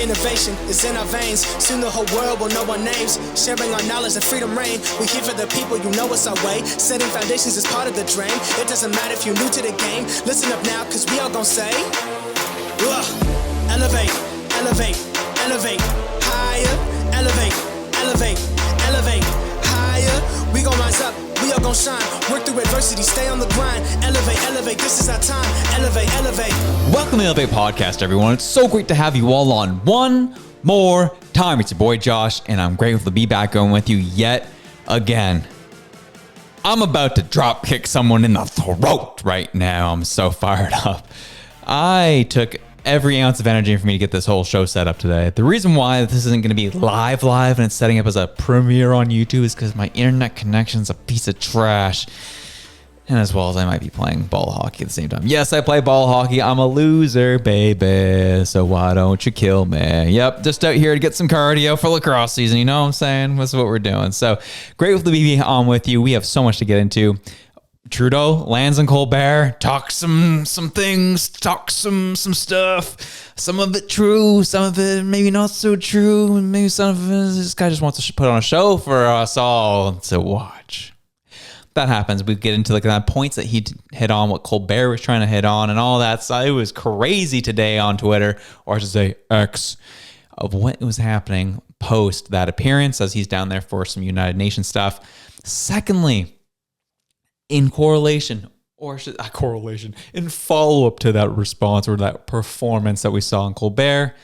Innovation is in our veins. Soon the whole world will know our names. Sharing our knowledge and freedom reign. We here for the people, you know it's our way. Setting foundations is part of the dream. It doesn't matter if you're new to the game. Listen up now, cause we all gon' say, elevate, elevate, elevate, higher, elevate, elevate, elevate, higher. We gon' rise up, we all gon' shine. Work through adversity, stay on the grind. Elevate, elevate, this is our time. Elevate, elevate. Welcome to the Elevate Podcast, everyone. It's so great to have you all on one more time. It's your boy Josh, and I'm grateful to be back on with you yet again. I'm about to drop kick someone in the throat right now. I'm so fired up. I took every ounce of energy for me to get this whole show set up today. The reason why this isn't going to be live and it's setting up as a premiere on YouTube is because my internet connection's a piece of trash. And as well as I might be playing ball hockey at the same time. Yes, I play ball hockey. I'm a loser, baby. So why don't you kill me? Yep, just out here to get some cardio for lacrosse season. You know what I'm saying? That's what we're doing. So grateful to be on with you. We have so much to get into. Trudeau lands on Colbert, talk some things, talk some stuff. Some of it true, some of it maybe not so true, and maybe some of it this guy just wants to put on a show for us all to watch. That happens. We get into the points that he hit on, what Colbert was trying to hit on, and all that. So it was crazy today on Twitter, or I should say X, of what was happening post that appearance as he's down there for some United Nations stuff. Secondly, in correlation, in follow-up to that response or that performance that we saw in Colbert,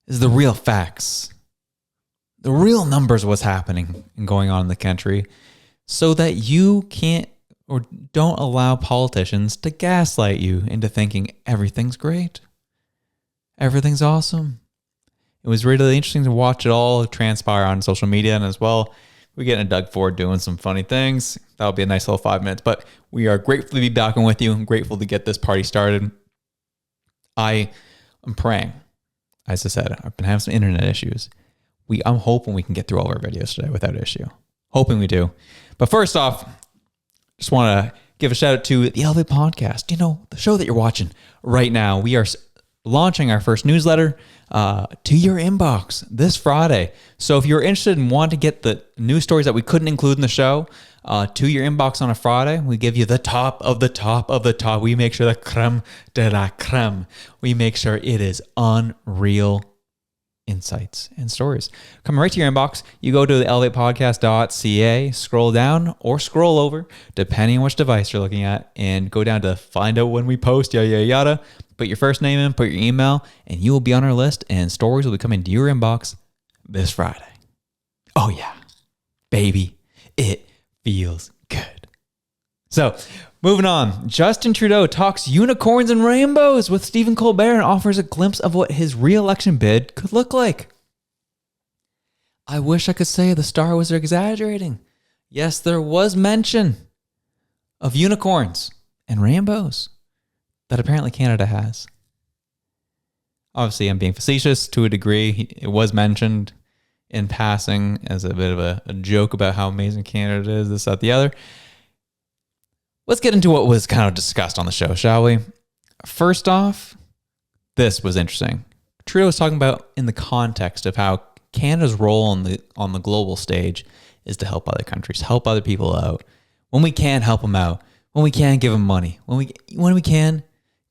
is the real facts. The real numbers of what's happening and going on in the country, so that you can't or don't allow politicians to gaslight you into thinking everything's great. Everything's awesome. It was really interesting to watch it all transpire on social media, and as well, we're getting Doug Ford doing some funny things. That'll be a nice little 5 minutes, but we are grateful to be back on with you. I'm grateful to get this party started. I am praying. As I said, I've been having some internet issues. I'm hoping we can get through all of our videos today without issue. Hoping we do. But first off, just want to give a shout out to the Elevate Podcast. You know, the show that you're watching right now. We are launching our first newsletter to your inbox this Friday. So if you're interested and want to get the news stories that we couldn't include in the show to your inbox on a Friday, we give you the top of the top of the top. We make sure the creme de la creme. We make sure it is unreal insights and stories. Come right to your inbox. You go to the elevatepodcast.ca, scroll down or scroll over, depending on which device you're looking at, and go down to find out when we post, yada, yada, yada. Put your first name in, put your email, and you will be on our list, and stories will be coming to your inbox this Friday. Oh yeah, baby, it feels good. So, moving on. Justin Trudeau talks unicorns and rainbows with Stephen Colbert and offers a glimpse of what his re-election bid could look like. I wish I could say the Star was exaggerating. Yes, there was mention of unicorns and rainbows that apparently Canada has. Obviously, I'm being facetious to a degree. It was mentioned in passing as a bit of a joke about how amazing Canada is, this, that, the other. Let's get into what was kind of discussed on the show, shall we? First off, this was interesting. Trudeau was talking about in the context of how Canada's role on the global stage is to help other countries, help other people out. When we can, help them out. When we can, give them money. When we can,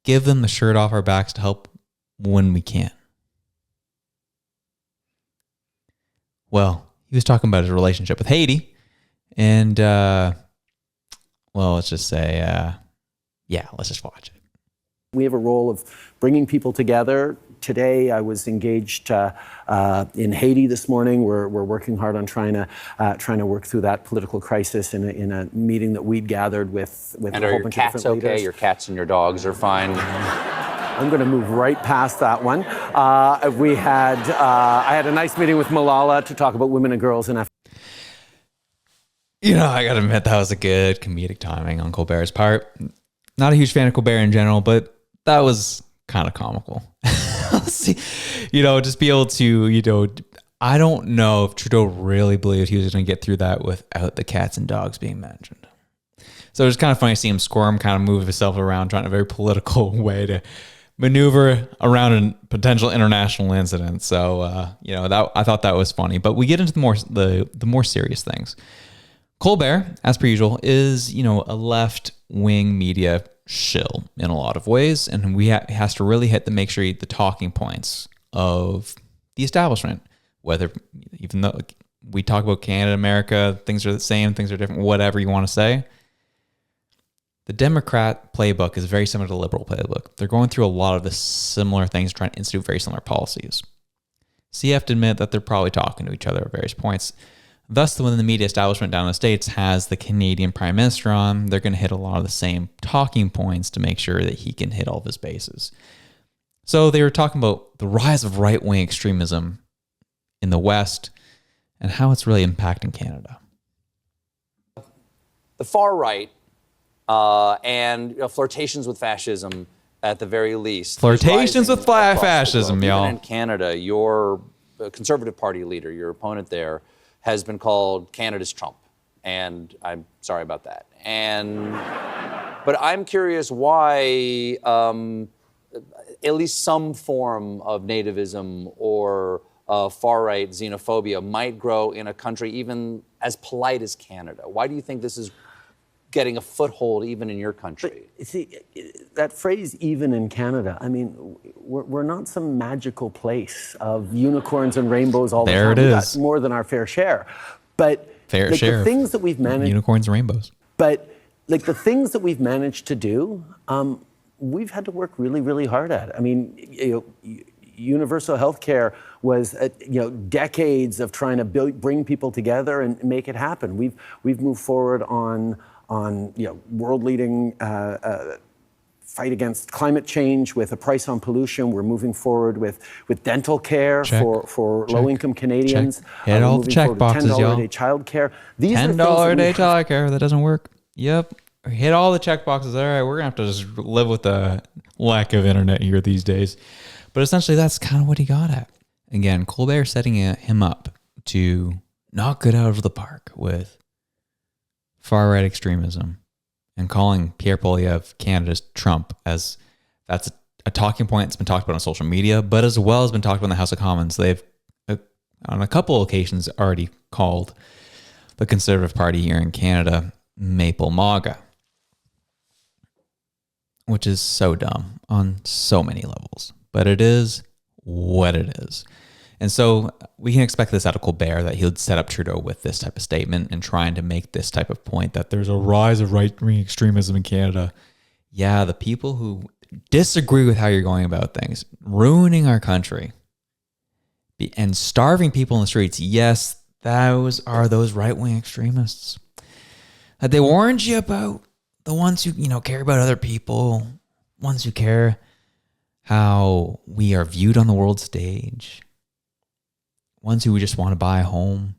give them the shirt off our backs to help when we can. Well, he was talking about his relationship with Haiti, and let's just say, let's just watch it. We have a role of bringing people together. Today, I was engaged in Haiti this morning. We're working hard on trying to work through that political crisis in a meeting that we'd gathered with a whole bunch of different leaders. And are your cats okay? Your cats and your dogs are fine. I'm going to move right past that one. I had a nice meeting with Malala to talk about women and girls in Africa. You know, I got to admit that was a good comedic timing on Colbert's part. Not a huge fan of Colbert in general, but that was kind of comical. See, just be able to, I don't know if Trudeau really believed he was going to get through that without the cats and dogs being mentioned. So it was kind of funny to see him squirm, kind of move himself around, trying a very political way to maneuver around a potential international incident. So, that I thought that was funny. But we get into the more serious things. Colbert, as per usual, is, a left-wing media shill in a lot of ways, and has to really hit make sure the talking points of the establishment. Whether, even though we talk about Canada, America, things are the same, things are different, whatever you want to say. The Democrat playbook is very similar to the Liberal playbook. They're going through a lot of the similar things, trying to institute very similar policies. So you have to admit that they're probably talking to each other at various points. Thus, when the media establishment down in the States has the Canadian Prime Minister on, they're going to hit a lot of the same talking points to make sure that he can hit all of his bases. So they were talking about the rise of right-wing extremism in the West and how it's really impacting Canada. The far right and flirtations with fascism at the very least. Flirtations with fascism, y'all. Even in Canada, your Conservative Party leader, your opponent there, has been called Canada's Trump. And I'm sorry about that. But I'm curious why at least some form of nativism or far-right xenophobia might grow in a country even as polite as Canada. Why do you think this is getting a foothold even in your country? But, see, that phrase, even in Canada, I mean, we're not some magical place of unicorns and rainbows all the time. There it We've is. got more than our fair share. But share the things that we've managed... Unicorns and rainbows. But the things that we've managed to do, we've had to work really, really hard at. I mean, universal health care was decades of trying to bring people together and make it happen. We've moved forward on world-leading fight against climate change with a price on pollution. We're moving forward with dental care for low-income Canadians. Hit all the check boxes, y'all. $10 a day child care. These $10 a day child care. That doesn't work. Yep. Hit all the check boxes. All right, we're going to have to just live with the lack of internet here these days. But essentially, that's kind of what he got at. Again, Colbert setting him up to knock it out of the park with far-right extremism and calling Pierre Poilievre Canada's Trump, as that's a talking point that's been talked about on social media, but as well as been talked about in the House of Commons. They've, on a couple of occasions, already called the Conservative Party here in Canada Maple MAGA, which is so dumb on so many levels. But it is what it is. And so we can expect this out of Colbert, that he'll set up Trudeau with this type of statement and trying to make this type of point that there's a rise of right-wing extremism in Canada. Yeah, the people who disagree with how you're going about things, ruining our country and starving people in the streets. Yes, those are those right-wing extremists that they warned you about. The ones who, care about other people, ones who care how we are viewed on the world stage. Ones who just want to buy a home.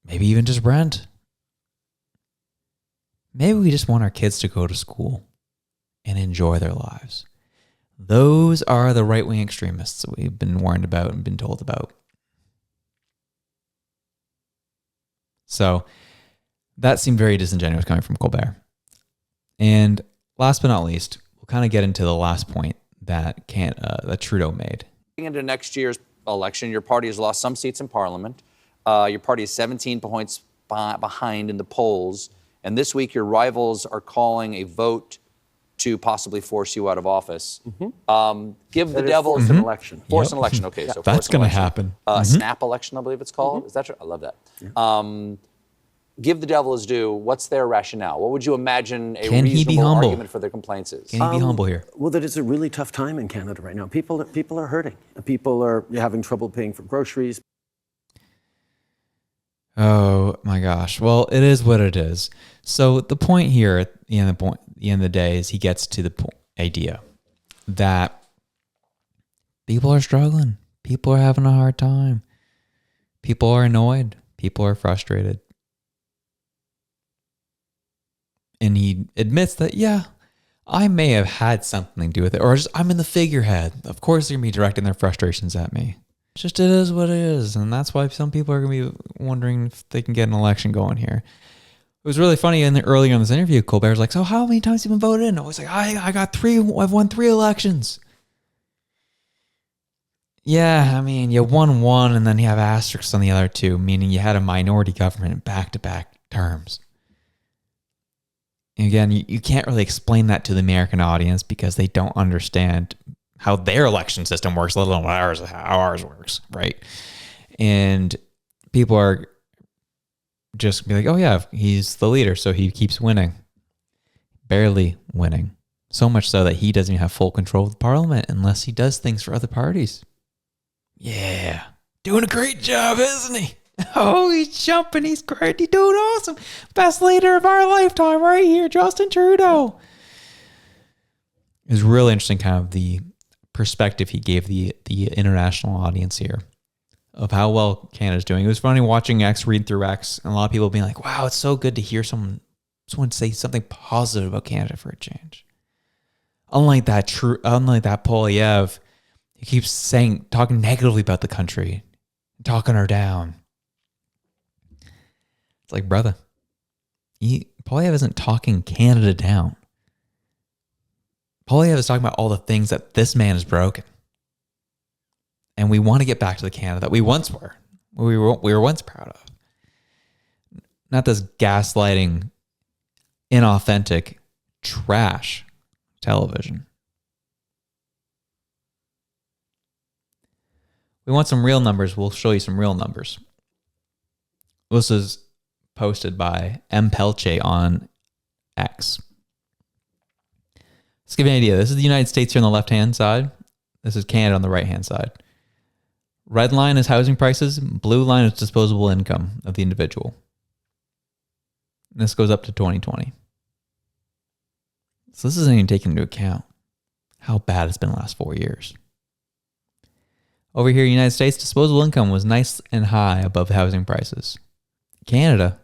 Maybe even just rent. Maybe we just want our kids to go to school and enjoy their lives. Those are the right-wing extremists that we've been warned about and been told about. So that seemed very disingenuous coming from Colbert. And last but not least, we'll kind of get into the last point that Trudeau made. Into next year's election, your party has lost some seats in Parliament. Your party is 17 points behind in the polls. And this week, your rivals are calling a vote to possibly force you out of office. Mm-hmm. Give the devil an election. Force an election. Okay, so that's going to happen. Snap election, I believe it's called. Mm-hmm. Is that true? I love that. Yeah. Give the devil his due. What's their rationale? What would you imagine a reasonable argument for their complaints is? Can he be humble here? Well, that it's a really tough time in Canada right now. People are hurting. People are having trouble paying for groceries. Oh my gosh. Well, it is what it is. So the point here at the end of the day is he gets to the idea that people are struggling. People are having a hard time. People are annoyed. People are frustrated. And he admits that, yeah, I may have had something to do with it. Or just, I'm in the figurehead. Of course they're going to be directing their frustrations at me. It's just, it is what it is. And that's why some people are going to be wondering if they can get an election going here. It was really funny earlier in this interview, Colbert's like, so how many times have you been voted in? I was like, I got 3. I've won 3 elections. Yeah, I mean, you won 1 and then you have asterisks on the other 2, meaning you had a minority government in back-to-back terms. And again, you can't really explain that to the American audience because they don't understand how their election system works, let alone how ours works, right? And people are just be like, oh yeah, he's the leader, so he keeps winning. Barely winning. So much so that he doesn't even have full control of the parliament unless he does things for other parties. Yeah. Doing a great job, isn't he? Oh, he's jumping. He's great. He's doing awesome. Best leader of our lifetime right here, Justin Trudeau. It was really interesting kind of the perspective he gave the international audience here of how well Canada's doing. It was funny watching X, read through X, and a lot of people being like, wow, it's so good to hear someone say something positive about Canada for a change. Unlike that Polyev, he keeps talking negatively about the country, talking her down. It's like, brother, Polyev isn't talking Canada down. Polyev is talking about all the things that this man has broken. And we want to get back to the Canada that we once were. We were once proud of. Not this gaslighting, inauthentic trash television. We want some real numbers. We'll show you some real numbers. This is posted by M. Pelche on X. Let's give you an idea. This is the United States here on the left-hand side. This is Canada on the right-hand side. Red line is housing prices. Blue line is disposable income of the individual. And this goes up to 2020. So this isn't even taking into account how bad it's been the last 4 years. Over here in the United States, disposable income was nice and high above housing prices. Canada,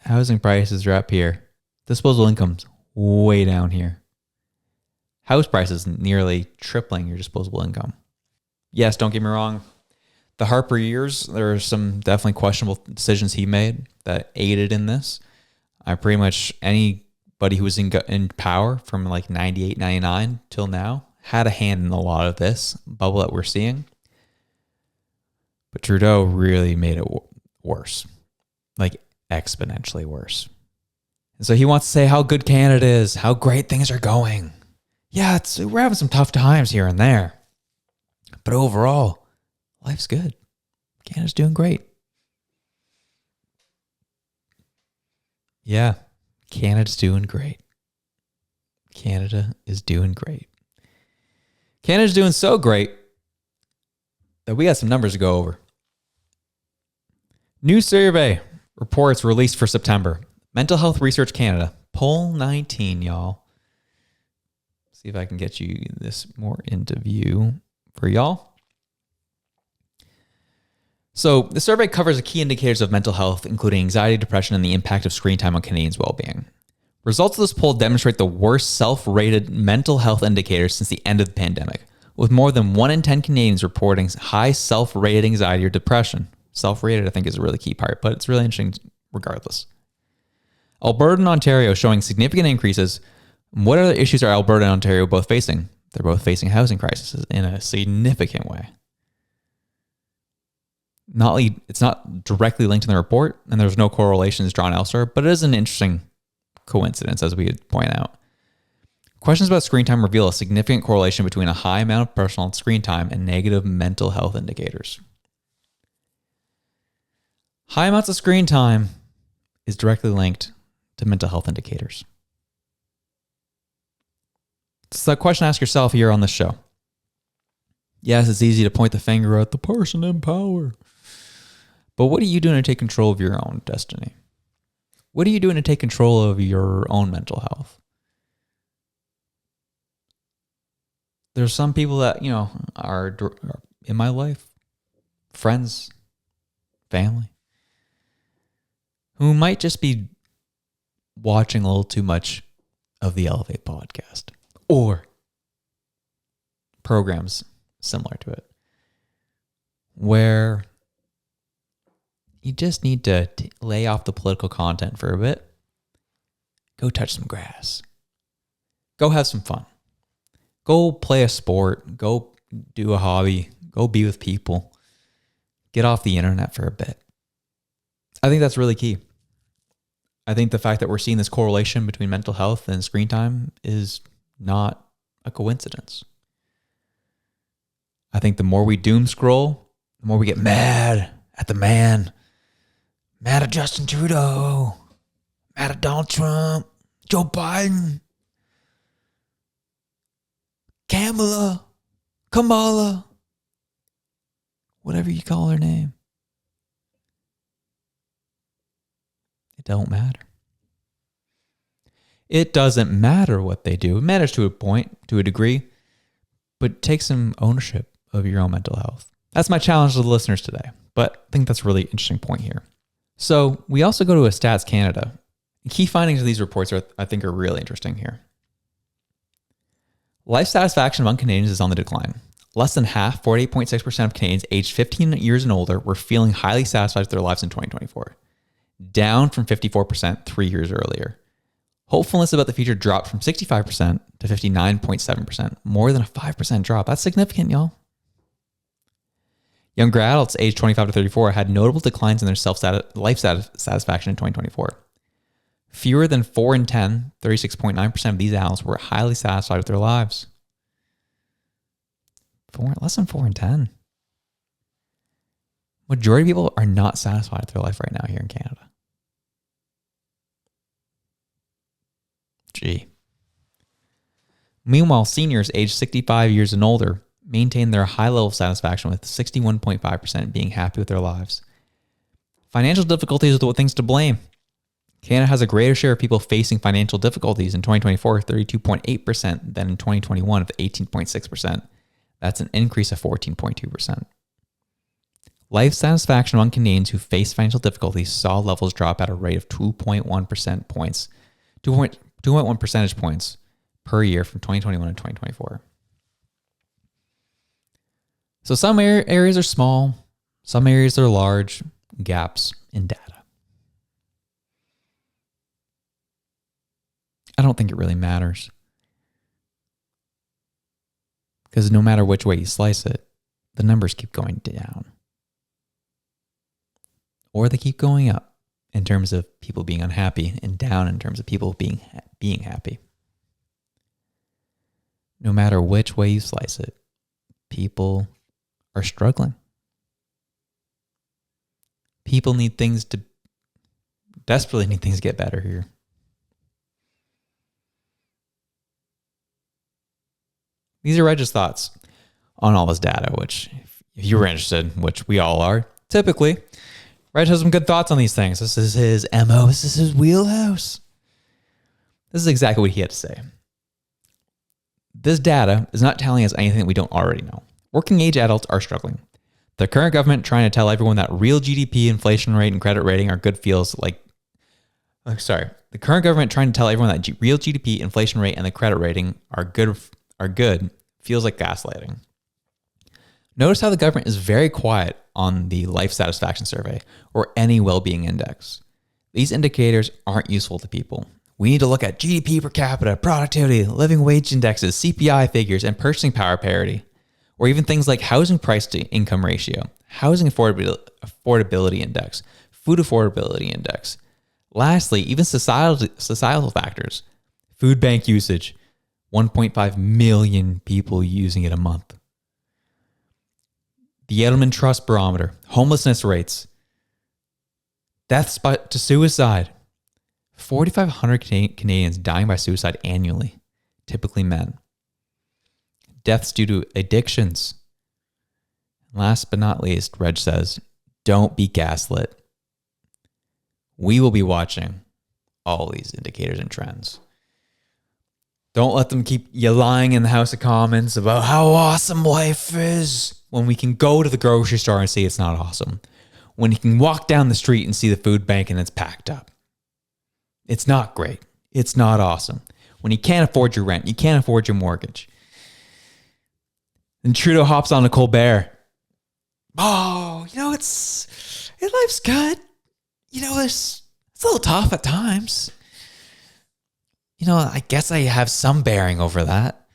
housing prices are up here. Disposable income's way down here. House prices nearly tripling your disposable income. Yes, don't get me wrong. The Harper years, there are some definitely questionable decisions he made that aided in this. Pretty much anybody who was in power from like 98, 99 till now had a hand in a lot of this bubble that we're seeing. But Trudeau really made it worse, like exponentially worse. And so he wants to say how good Canada is, how great things are going. Yeah, we're having some tough times here and there. But overall, life's good. Canada's doing great. Yeah, Canada's doing great. Canada is doing great. Canada's doing so great that we got some numbers to go over. New survey reports released for September. Mental Health Research Canada, poll 19, y'all. See if I can get you this more into view for y'all. So the survey covers the key indicators of mental health, including anxiety, depression, and the impact of screen time on Canadians' well-being. Results of this poll demonstrate the worst self-rated mental health indicators since the end of the pandemic, with more than 1 in 10 Canadians reporting high self-rated anxiety or depression. Self-rated, I think, is a really key part, but it's really interesting regardless. Alberta and Ontario showing significant increases. What other issues are Alberta and Ontario both facing? They're both facing housing crises in a significant way. It's not directly linked in the report, and there's no correlations drawn elsewhere, but it is an interesting coincidence, as we would point out. Questions about screen time reveal a significant correlation between a high amount of personal screen time and negative mental health indicators. High amounts of screen time is directly linked to mental health indicators. It's a question to ask yourself here on this show. Yes, it's easy to point the finger at the person in power. But what are you doing to take control of your own destiny? What are you doing to take control of your own mental health? There's some people that, are in my life, friends, family, who might just be watching a little too much of the Elevate podcast or programs similar to it, where you just need to lay off the political content for a bit Go touch some grass. Go have some fun. Go play a sport. Go do a hobby. Go be with people. Get off the internet for a bit. I think that's really key. I think the fact that we're seeing this correlation between mental health and screen time is not a coincidence. I think the more we doom scroll, the more we get mad at the man, mad at Justin Trudeau, mad at Donald Trump, Joe Biden, Kamala, whatever you call her name. It don't matter. It doesn't matter what they do. It matters to a point, to a degree, but take some ownership of your own mental health. That's my challenge to the listeners today, but I think that's a really interesting point here. So we also go to a Stats Canada. Key findings of these reports I think are really interesting here. Life satisfaction among Canadians is on the decline. Less than half, 48.6% of Canadians aged 15 years and older were feeling highly satisfied with their lives in 2024, down from 54% 3 years earlier. Hopefulness about the future dropped from 65% to 59.7%, more than a 5% drop. That's significant, y'all. Younger adults aged 25 to 34 had notable declines in their life satisfaction in 2024. Fewer than 4 in 10, 36.9% of these adults were highly satisfied with their lives. Less than 4 in 10. Majority of people are not satisfied with their life right now here in Canada. Gee. Meanwhile, seniors aged 65 years and older maintain their high level of satisfaction, with 61.5% being happy with their lives. Financial difficulties are the things to blame. Canada has a greater share of people facing financial difficulties in 2024, 32.8%, than in 2021 of 18.6%. That's an increase of 14.2%. Life satisfaction among Canadians who face financial difficulties saw levels drop at a rate of 2.1 percentage points per year from 2021 to 2024. So some areas are small, some areas are large gaps in data. I don't think it really matters, because no matter which way you slice it, the numbers keep going down. Or they keep going up in terms of people being unhappy, and down in terms of people being happy. No matter which way you slice it, people are struggling. People desperately need things to get better here. These are Reg's thoughts on all this data, which, if you were interested, which we all are, typically, Reg has some good thoughts on these things. This is his MO. This is his wheelhouse. This is exactly what he had to say. This data is not telling us anything that we don't already know. Working age adults are struggling. The current government trying to tell everyone that real GDP, inflation rate, and credit rating are good The current government trying to tell everyone that real GDP, inflation rate, and the credit rating are good feels like gaslighting. Notice how the government is very quiet on the life satisfaction survey or any well-being index. These indicators aren't useful to people. We need to look at GDP per capita, productivity, living wage indexes, CPI figures, and purchasing power parity, or even things like housing price to income ratio, housing affordability index, food affordability index. Lastly, even societal factors, food bank usage, 1.5 million people using it a month. The Edelman Trust Barometer, homelessness rates, deaths to suicide. 4,500 Canadians dying by suicide annually, typically men. Deaths due to addictions. Last but not least, Reg says, don't be gaslit. We will be watching all these indicators and trends. Don't let them keep you lying in the House of Commons about how awesome life is when we can go to the grocery store and see it's not awesome. When you can walk down the street and see the food bank and it's packed up. It's not great. It's not awesome. When you can't afford your rent, you can't afford your mortgage. And Trudeau hops on to Colbert. Oh, life's good. It's a little tough at times. I guess I have some bearing over that.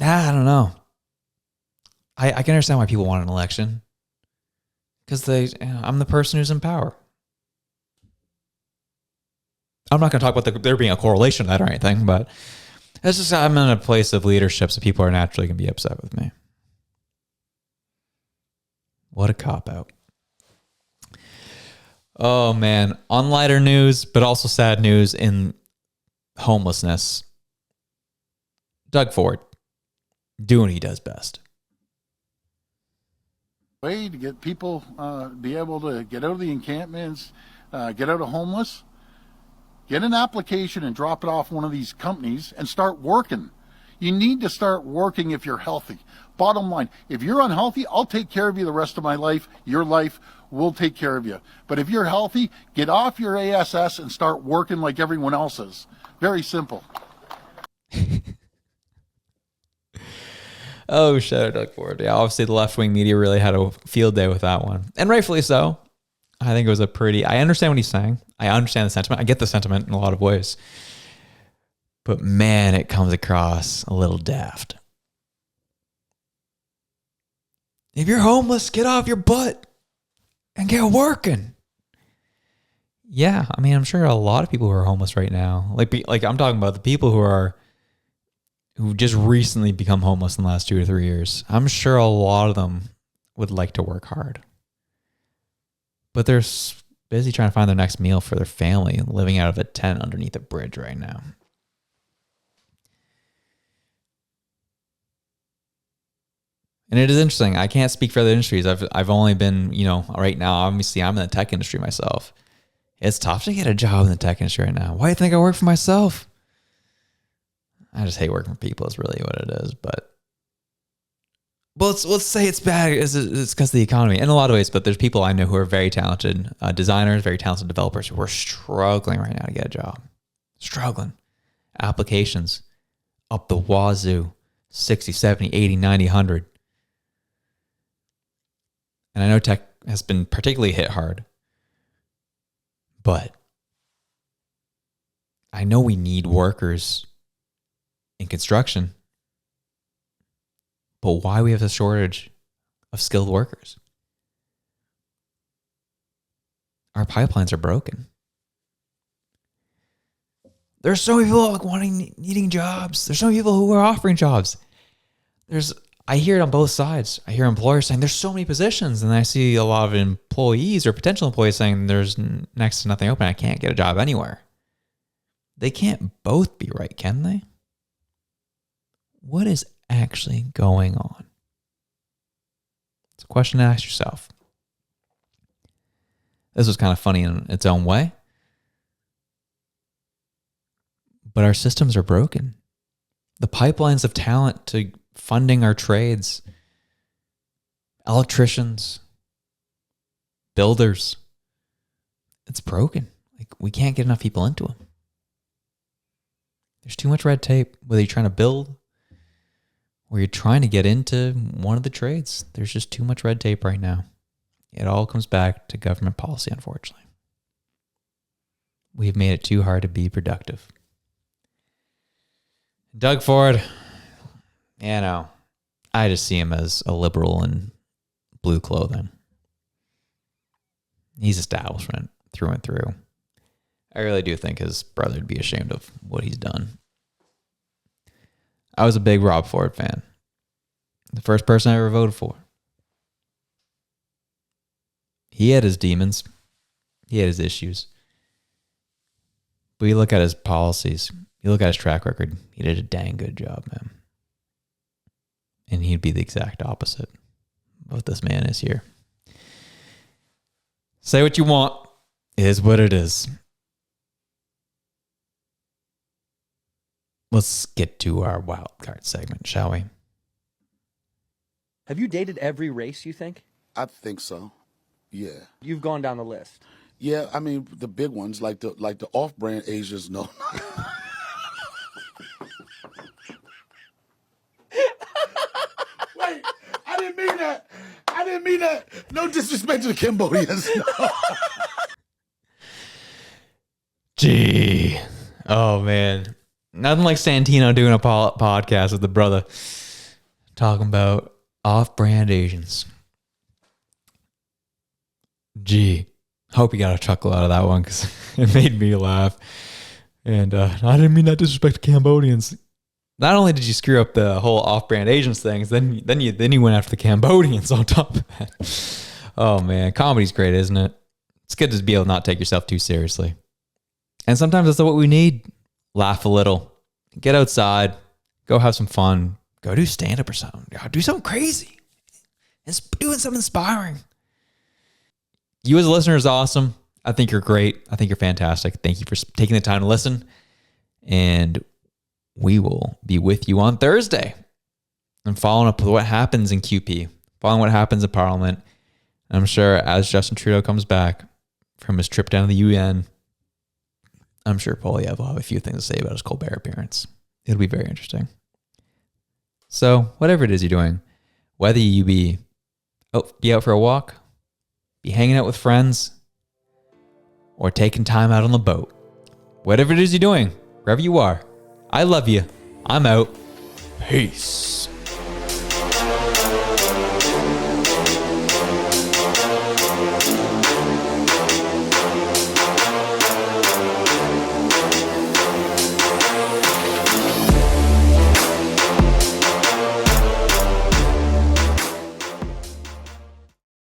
I don't know. I can understand why people want an election. Because I'm the person who's in power. I'm not going to talk about there being a correlation to that or anything, but it's just I'm in a place of leadership, so people are naturally going to be upset with me. What a cop-out. Oh, man. On lighter news, but also sad news in homelessness. Doug Ford doing what he does best. Way to get people be able to get out of the encampments, get out of homeless. Get an application and drop it off one of these companies and start working. You need to start working if you're healthy. Bottom line, if you're unhealthy, I'll take care of you the rest of my life. Your life will take care of you. But if you're healthy, get off your ASS and start working like everyone else is. Very simple. Oh, shout out Doug Ford. Yeah, obviously the left-wing media really had a field day with that one. And rightfully so. I think it was I understand what he's saying. I understand the sentiment. I get the sentiment in a lot of ways. But man, it comes across a little daft. If you're homeless, get off your butt and get working. Yeah, I mean, I'm sure a lot of people who are homeless right now, like I'm talking about the people who just recently become homeless in the last 2 or 3 years. I'm sure a lot of them would like to work hard. But they're busy trying to find their next meal for their family, living out of a tent underneath a bridge right now. And it is interesting. I can't speak for other industries. I've only been, right now, obviously I'm in the tech industry myself. It's tough to get a job in the tech industry right now. Why do you think I work for myself? I just hate working for people is really what it is. But let's say it's bad. It's because of the economy in a lot of ways. But there's people I know who are very talented designers, very talented developers who are struggling right now to get a job. Struggling. Applications up the wazoo. 60, 70, 80, 90, 100. And I know tech has been particularly hit hard. But I know we need workers in construction. But why we have a shortage of skilled workers? Our pipelines are broken. There's so many people needing jobs. There's so many people who are offering jobs. I hear it on both sides. I hear employers saying there's so many positions, and I see a lot of employees or potential employees saying there's next to nothing open. I can't get a job anywhere. They can't both be right, can they? What is actually going on? It's a question to ask yourself. This was kind of funny in its own way. But our systems are broken. The pipelines of talent to funding our trades, electricians, builders, it's broken. We can't get enough people into them. There's too much red tape, whether you're trying to build or you're trying to get into one of the trades. There's just too much red tape right now. It all comes back to government policy, unfortunately. We've made it too hard to be productive. Doug Ford, I just see him as a liberal in blue clothing. He's establishment through and through. I really do think his brother would be ashamed of what he's done. I was a big Rob Ford fan. The first person I ever voted for. He had his demons. He had his issues. But you look at his policies, you look at his track record, he did a dang good job, man. And he'd be the exact opposite of what this man is here. Say what you want. It is what it is. Let's get to our Wildcard segment, shall we? Have you dated every race, you think? I think so. Yeah. You've gone down the list. Yeah, I mean the big ones like the off-brand Asians. No. Wait, I didn't mean that. I didn't mean that. No disrespect to the Cambodians. No. Gee. Oh, man. Nothing like Santino doing a podcast with the brother talking about off-brand Asians. Gee. Hope you got a chuckle out of that one because it made me laugh. And I didn't mean that disrespect to Cambodians. Not only did you screw up the whole off-brand Asians things, then you went after the Cambodians on top of that. Oh, man. Comedy's great, isn't it? It's good to be able to not take yourself too seriously. And sometimes that's what we need. Laugh a little. Get outside. Go have some fun. Go do stand-up or something. Go do something crazy. Doing something inspiring. You as a listener is awesome. I think you're great. I think you're fantastic. Thank you for taking the time to listen. And we will be with you on Thursday. And following up with what happens in QP. Following what happens in Parliament. I'm sure as Justin Trudeau comes back from his trip down to the UN, I'm sure Polyev will have a few things to say about his Colbert appearance. It'll be very interesting. So whatever it is you're doing, whether you be out for a walk, be hanging out with friends, or taking time out on the boat, whatever it is you're doing, wherever you are, I love you. I'm out. Peace.